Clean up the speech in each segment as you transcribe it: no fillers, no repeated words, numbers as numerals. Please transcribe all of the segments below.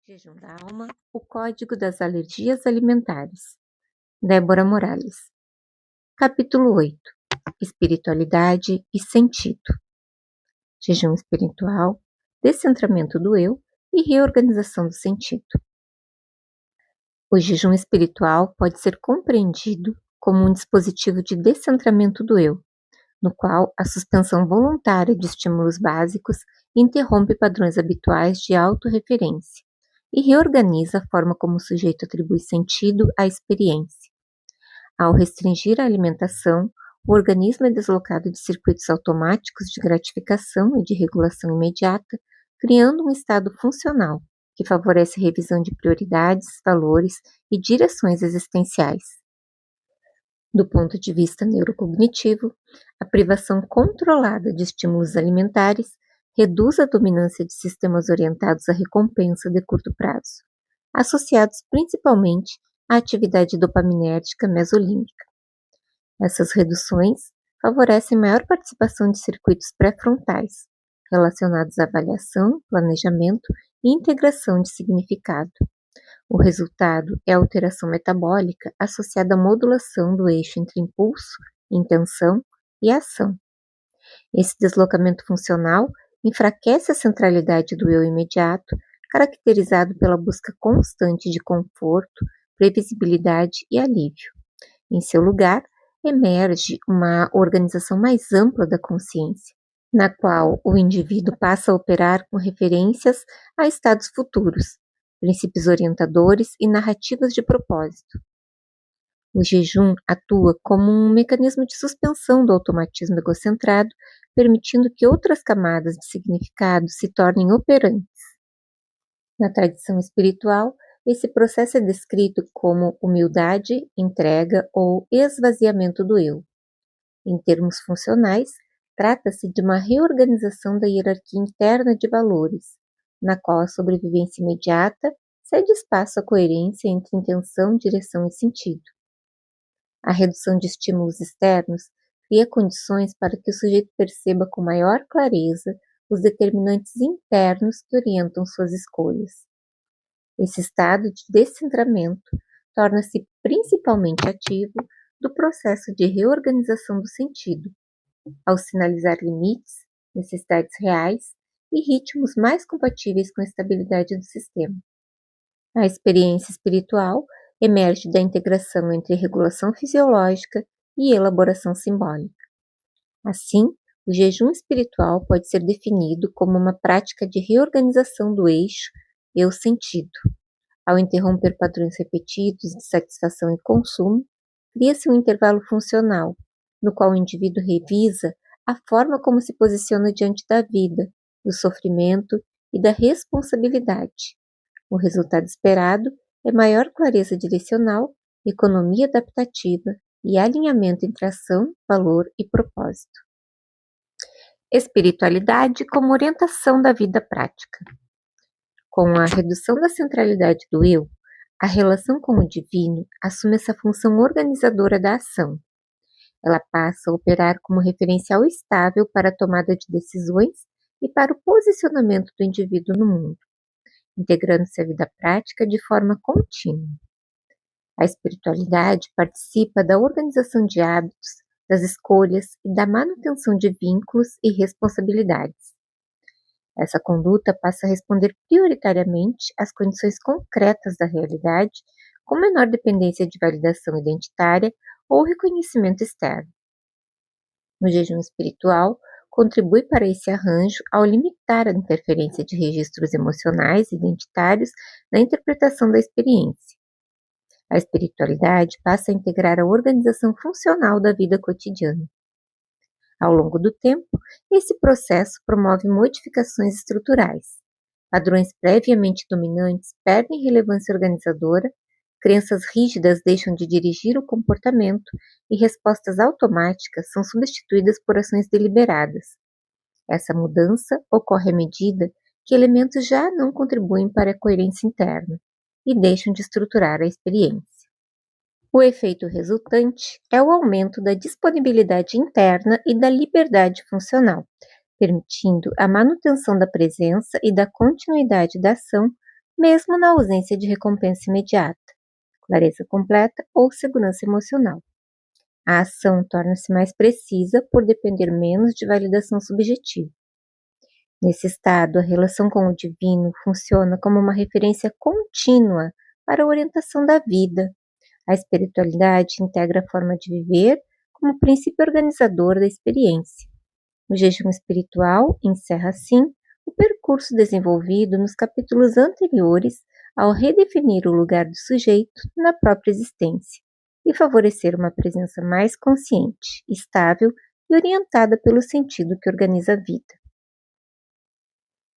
Jejum da Alma, o Código das Alergias Alimentares. Débora Morales. Capítulo 8. Espiritualidade e sentido. Jejum espiritual, descentramento do eu e reorganização do sentido. O jejum espiritual pode ser compreendido como um dispositivo de descentramento do eu, no qual a suspensão voluntária de estímulos básicos interrompe padrões habituais de autorreferência e reorganiza a forma como o sujeito atribui sentido à experiência. Ao restringir a alimentação, o organismo é deslocado de circuitos automáticos de gratificação e de regulação imediata, criando um estado funcional que favorece a revisão de prioridades, valores e direções existenciais. Do ponto de vista neurocognitivo, a privação controlada de estímulos alimentares reduz a dominância de sistemas orientados à recompensa de curto prazo, associados principalmente à atividade dopaminérgica mesolímbica. Essas reduções favorecem maior participação de circuitos pré-frontais, relacionados à avaliação, planejamento e integração de significado. O resultado é a alteração metabólica associada à modulação do eixo entre impulso, intenção e ação. Esse deslocamento funcional enfraquece a centralidade do eu imediato, caracterizado pela busca constante de conforto, previsibilidade e alívio. Em seu lugar, emerge uma organização mais ampla da consciência, na qual o indivíduo passa a operar com referências a estados futuros, princípios orientadores e narrativas de propósito. O jejum atua como um mecanismo de suspensão do automatismo egocentrado, permitindo que outras camadas de significado se tornem operantes. Na tradição espiritual, esse processo é descrito como humildade, entrega ou esvaziamento do eu. Em termos funcionais, trata-se de uma reorganização da hierarquia interna de valores, na qual a sobrevivência imediata cede espaço à coerência entre intenção, direção e sentido. A redução de estímulos externos cria condições para que o sujeito perceba com maior clareza os determinantes internos que orientam suas escolhas. Esse estado de descentramento torna-se principalmente ativo do processo de reorganização do sentido, ao sinalizar limites, necessidades reais e ritmos mais compatíveis com a estabilidade do sistema. A experiência espiritual emerge da integração entre regulação fisiológica e elaboração simbólica. Assim, o jejum espiritual pode ser definido como uma prática de reorganização do eixo eu-sentido. Ao interromper padrões repetidos de satisfação e consumo, cria-se um intervalo funcional, no qual o indivíduo revisa a forma como se posiciona diante da vida, do sofrimento e da responsabilidade. O resultado esperado é maior clareza direcional, economia adaptativa e alinhamento entre ação, valor e propósito. Espiritualidade como orientação da vida prática. Com a redução da centralidade do eu, a relação com o divino assume essa função organizadora da ação. Ela passa a operar como referencial estável para a tomada de decisões e para o posicionamento do indivíduo no mundo, integrando-se à vida prática de forma contínua. A espiritualidade participa da organização de hábitos, das escolhas e da manutenção de vínculos e responsabilidades. Essa conduta passa a responder prioritariamente às condições concretas da realidade, com menor dependência de validação identitária ou reconhecimento externo. No jejum espiritual, contribui para esse arranjo ao limitar a interferência de registros emocionais identitários na interpretação da experiência. A espiritualidade passa a integrar a organização funcional da vida cotidiana. Ao longo do tempo, esse processo promove modificações estruturais. Padrões previamente dominantes perdem relevância organizadora, crenças rígidas deixam de dirigir o comportamento e respostas automáticas são substituídas por ações deliberadas. Essa mudança ocorre à medida que elementos já não contribuem para a coerência interna e deixam de estruturar a experiência. O efeito resultante é o aumento da disponibilidade interna e da liberdade funcional, permitindo a manutenção da presença e da continuidade da ação mesmo na ausência de recompensa imediata, clareza completa ou segurança emocional. A ação torna-se mais precisa por depender menos de validação subjetiva. Nesse estado, a relação com o divino funciona como uma referência contínua para a orientação da vida. A espiritualidade integra a forma de viver como princípio organizador da experiência. O jejum espiritual encerra, assim, o percurso desenvolvido nos capítulos anteriores ao redefinir o lugar do sujeito na própria existência e favorecer uma presença mais consciente, estável e orientada pelo sentido que organiza a vida.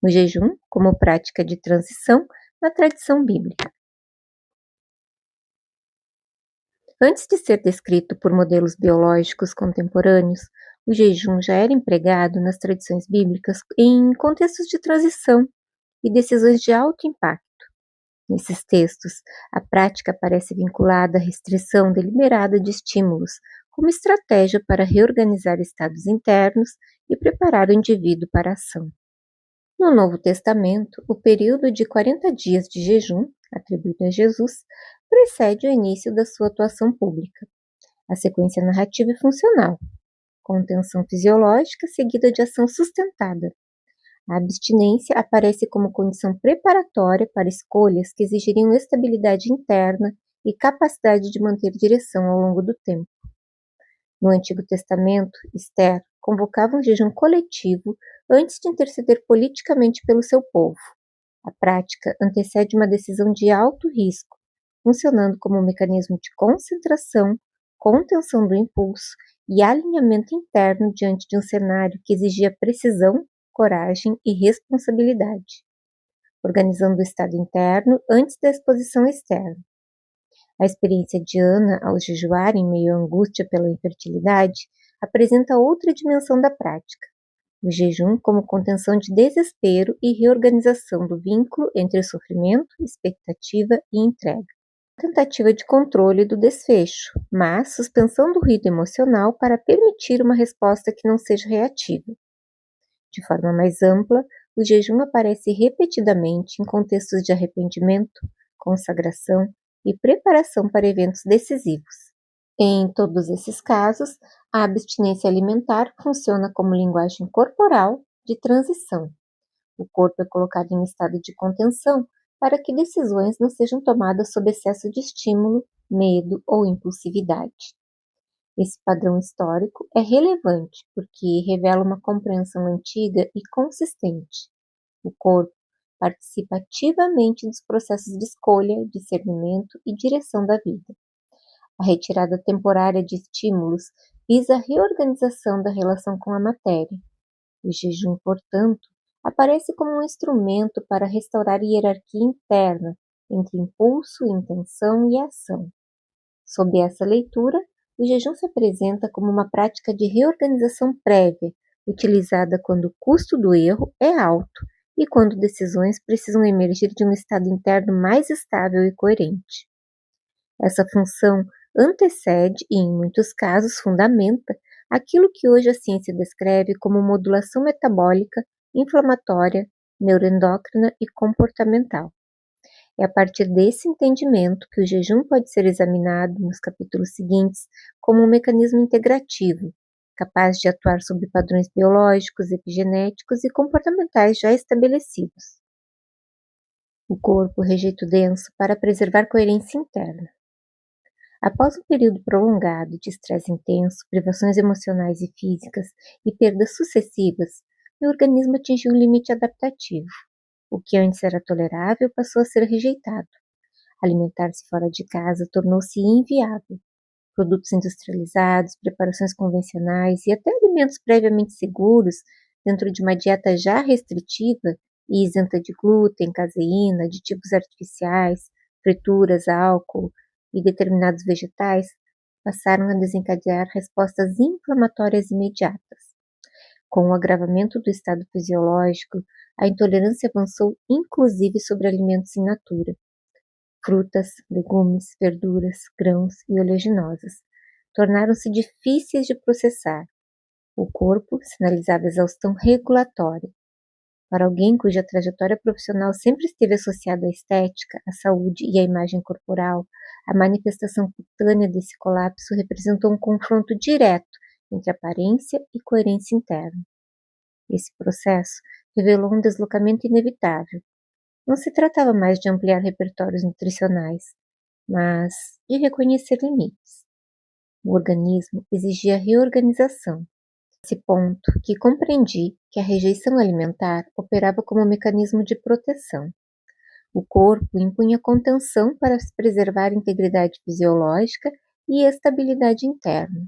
O jejum como prática de transição na tradição bíblica. Antes de ser descrito por modelos biológicos contemporâneos, o jejum já era empregado nas tradições bíblicas em contextos de transição e decisões de alto impacto. Nesses textos, a prática parece vinculada à restrição deliberada de estímulos, como estratégia para reorganizar estados internos e preparar o indivíduo para a ação. No Novo Testamento, o período de 40 dias de jejum, atribuído a Jesus, precede o início da sua atuação pública. A sequência narrativa é funcional, contenção fisiológica seguida de ação sustentada. A abstinência aparece como condição preparatória para escolhas que exigiriam estabilidade interna e capacidade de manter direção ao longo do tempo. No Antigo Testamento, Esther convocava um jejum coletivo antes de interceder politicamente pelo seu povo. A prática antecede uma decisão de alto risco, funcionando como um mecanismo de concentração, contenção do impulso e alinhamento interno diante de um cenário que exigia precisão, coragem e responsabilidade, organizando o estado interno antes da exposição externa. A experiência de Ana ao jejuar em meio à angústia pela infertilidade apresenta outra dimensão da prática, o jejum como contenção de desespero e reorganização do vínculo entre sofrimento, expectativa e entrega. Tentativa de controle do desfecho, mas suspensão do ruído emocional para permitir uma resposta que não seja reativa. De forma mais ampla, o jejum aparece repetidamente em contextos de arrependimento, consagração e preparação para eventos decisivos. Em todos esses casos, a abstinência alimentar funciona como linguagem corporal de transição. O corpo é colocado em estado de contenção para que decisões não sejam tomadas sob excesso de estímulo, medo ou impulsividade. Esse padrão histórico é relevante porque revela uma compreensão antiga e consistente. O corpo participa ativamente dos processos de escolha, discernimento e direção da vida. A retirada temporária de estímulos visa a reorganização da relação com a matéria. O jejum, portanto, aparece como um instrumento para restaurar a hierarquia interna entre impulso, intenção e ação. Sob essa leitura, o jejum se apresenta como uma prática de reorganização prévia, utilizada quando o custo do erro é alto e quando decisões precisam emergir de um estado interno mais estável e coerente. Essa função antecede e, em muitos casos, fundamenta aquilo que hoje a ciência descreve como modulação metabólica, inflamatória, neuroendócrina e comportamental. É a partir desse entendimento que o jejum pode ser examinado nos capítulos seguintes como um mecanismo integrativo, capaz de atuar sobre padrões biológicos, epigenéticos e comportamentais já estabelecidos. O corpo rejeita o denso para preservar coerência interna. Após um período prolongado de estresse intenso, privações emocionais e físicas e perdas sucessivas, o organismo atingiu um limite adaptativo. O que antes era tolerável passou a ser rejeitado. Alimentar-se fora de casa tornou-se inviável. Produtos industrializados, preparações convencionais e até alimentos previamente seguros, dentro de uma dieta já restritiva e isenta de glúten, caseína, aditivos artificiais, frituras, álcool e determinados vegetais, passaram a desencadear respostas inflamatórias imediatas. Com o agravamento do estado fisiológico, a intolerância avançou inclusive sobre alimentos in natura. Frutas, legumes, verduras, grãos e oleaginosas tornaram-se difíceis de processar. O corpo sinalizava exaustão regulatória. Para alguém cuja trajetória profissional sempre esteve associada à estética, à saúde e à imagem corporal, a manifestação cutânea desse colapso representou um confronto direto entre aparência e coerência interna. Esse processo revelou um deslocamento inevitável. Não se tratava mais de ampliar repertórios nutricionais, mas de reconhecer limites. O organismo exigia reorganização. Nesse ponto que compreendi que a rejeição alimentar operava como um mecanismo de proteção. O corpo impunha contenção para preservar a integridade fisiológica e a estabilidade interna.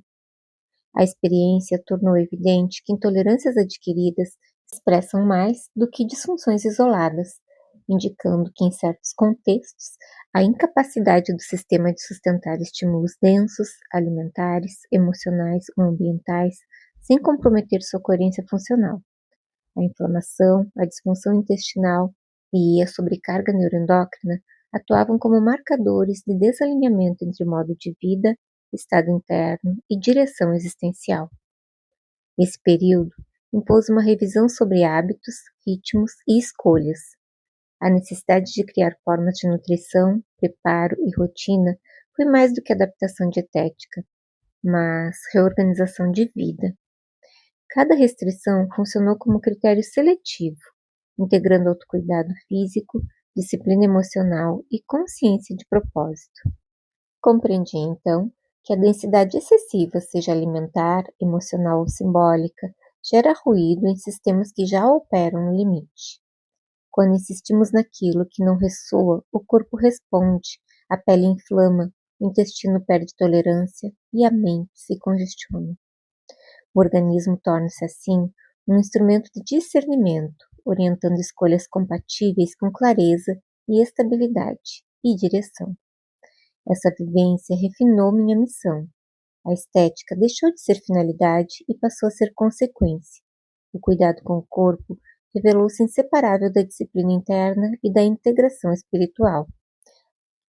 A experiência tornou evidente que intolerâncias adquiridas expressam mais do que disfunções isoladas, indicando que, em certos contextos, a incapacidade do sistema de sustentar estímulos densos, alimentares, emocionais ou ambientais, sem comprometer sua coerência funcional. A inflamação, a disfunção intestinal e a sobrecarga neuroendócrina atuavam como marcadores de desalinhamento entre modo de vida, estado interno e direção existencial. Esse período impôs uma revisão sobre hábitos, ritmos e escolhas. A necessidade de criar formas de nutrição, preparo e rotina foi mais do que adaptação dietética, mas reorganização de vida. Cada restrição funcionou como critério seletivo, integrando autocuidado físico, disciplina emocional e consciência de propósito. Compreendi, então, que a densidade excessiva, seja alimentar, emocional ou simbólica, gera ruído em sistemas que já operam no limite. Quando insistimos naquilo que não ressoa, o corpo responde, a pele inflama, o intestino perde tolerância e a mente se congestiona. O organismo torna-se, assim, um instrumento de discernimento, orientando escolhas compatíveis com clareza e estabilidade e direção. Essa vivência refinou minha missão. A estética deixou de ser finalidade e passou a ser consequência. O cuidado com o corpo revelou-se inseparável da disciplina interna e da integração espiritual.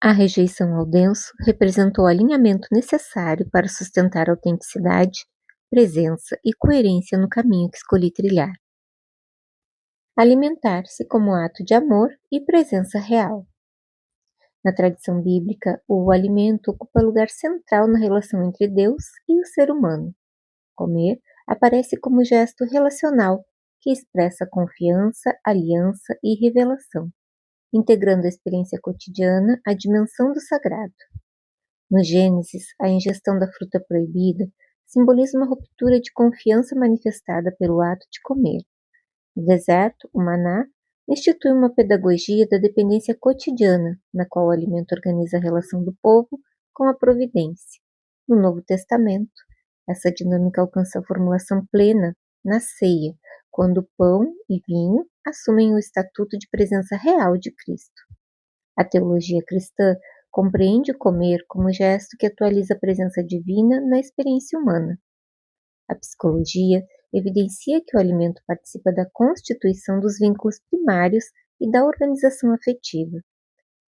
A rejeição ao denso representou o alinhamento necessário para sustentar a autenticidade, presença e coerência no caminho que escolhi trilhar. Alimentar-se como ato de amor e presença real. Na tradição bíblica, o alimento ocupa lugar central na relação entre Deus e o ser humano. Comer aparece como gesto relacional que expressa confiança, aliança e revelação, integrando a experiência cotidiana à dimensão do sagrado. No Gênesis, a ingestão da fruta proibida simboliza uma ruptura de confiança manifestada pelo ato de comer. No deserto, o maná institui uma pedagogia da dependência cotidiana, na qual o alimento organiza a relação do povo com a providência. No Novo Testamento, essa dinâmica alcança a formulação plena na ceia, quando pão e vinho assumem o estatuto de presença real de Cristo. A teologia cristã compreende o comer como gesto que atualiza a presença divina na experiência humana. A psicologia evidencia que o alimento participa da constituição dos vínculos primários e da organização afetiva.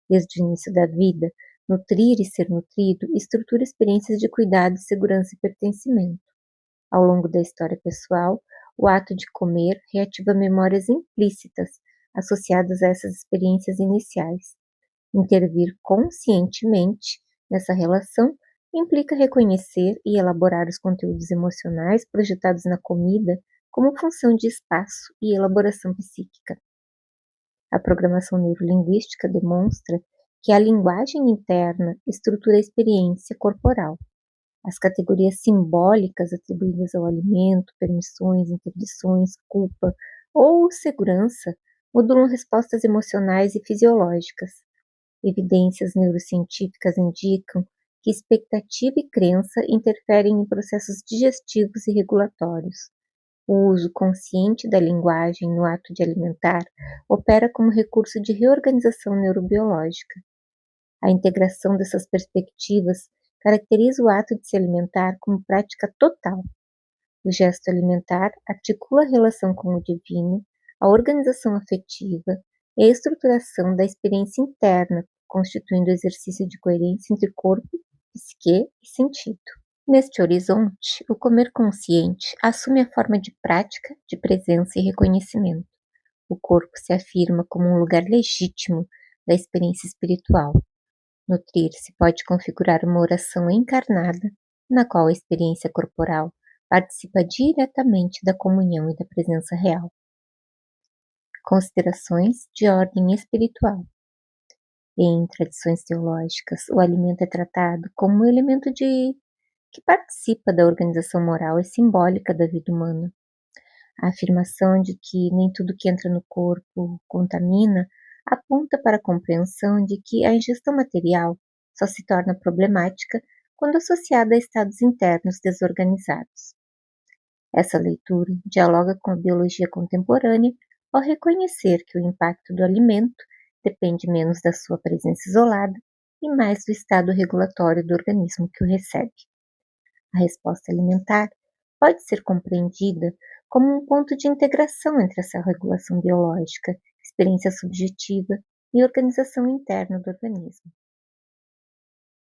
Desde o início da vida, nutrir e ser nutrido estrutura experiências de cuidado, segurança e pertencimento. Ao longo da história pessoal, o ato de comer reativa memórias implícitas associadas a essas experiências iniciais. Intervir conscientemente nessa relação implica reconhecer e elaborar os conteúdos emocionais projetados na comida como função de espaço e elaboração psíquica. A programação neurolinguística demonstra que a linguagem interna estrutura a experiência corporal. As categorias simbólicas atribuídas ao alimento, permissões, interdições, culpa ou segurança modulam respostas emocionais e fisiológicas. Evidências neurocientíficas indicam que expectativa e crença interferem em processos digestivos e regulatórios. O uso consciente da linguagem no ato de alimentar opera como recurso de reorganização neurobiológica. A integração dessas perspectivas caracteriza o ato de se alimentar como prática total. O gesto alimentar articula a relação com o divino, a organização afetiva e a estruturação da experiência interna, constituindo o exercício de coerência entre corpo, psique e sentido. Neste horizonte, o comer consciente assume a forma de prática, de presença e reconhecimento. O corpo se afirma como um lugar legítimo da experiência espiritual. Nutrir-se pode configurar uma oração encarnada, na qual a experiência corporal participa diretamente da comunhão e da presença real. Considerações de ordem espiritual. Em tradições teológicas, o alimento é tratado como um elemento que participa da organização moral e simbólica da vida humana. A afirmação de que nem tudo que entra no corpo contamina aponta para a compreensão de que a ingestão material só se torna problemática quando associada a estados internos desorganizados. Essa leitura dialoga com a biologia contemporânea ao reconhecer que o impacto do alimento depende menos da sua presença isolada e mais do estado regulatório do organismo que o recebe. A resposta alimentar pode ser compreendida como um ponto de integração entre essa regulação biológica, experiência subjetiva e organização interna do organismo.